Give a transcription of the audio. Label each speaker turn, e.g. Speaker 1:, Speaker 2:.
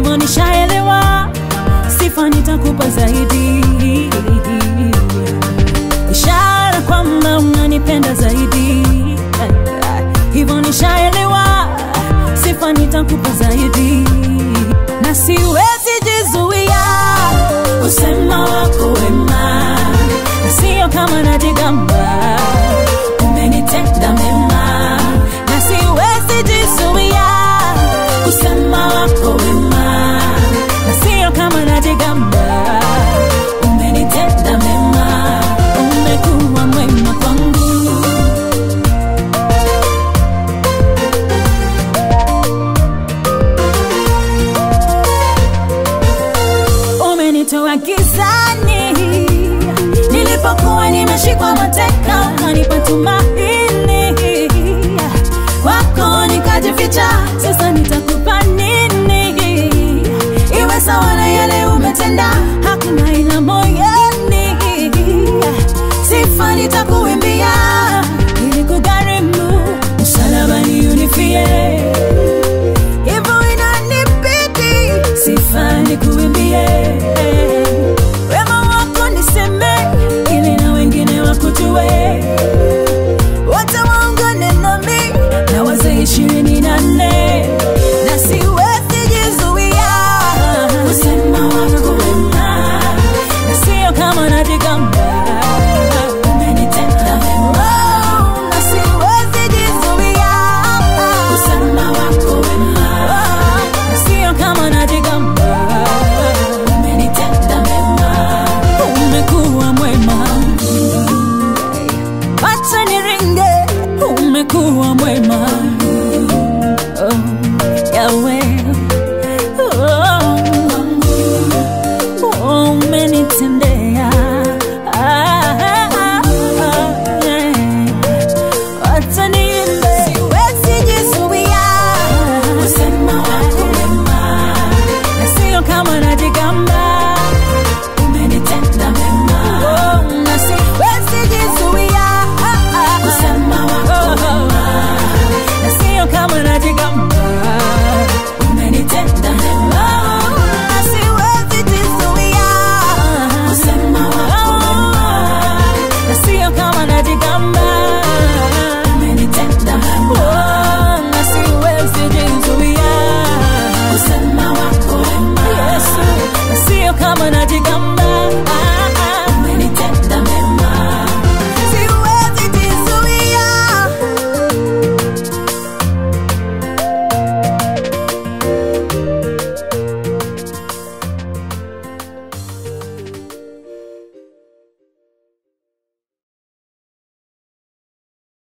Speaker 1: hivyo nishaelewa, sifa nitakupa zaidi. Ishara kwamba unanipenda zaidi, hivyo nishaelewa, sifa nitakupa zaidi. Na siwezi jizuia kusema wako wema, na sio kama najigamba, umenitenda mema. Na siwezi jizuia kusema wako wema, na sio kama najigamba, umenitenda mema. Umekuwa mwema kwangu, umenitoa gizani nilipokuwa nimeshikwa mateka, ukanipa tumaini, kwako nikajificha. Sasa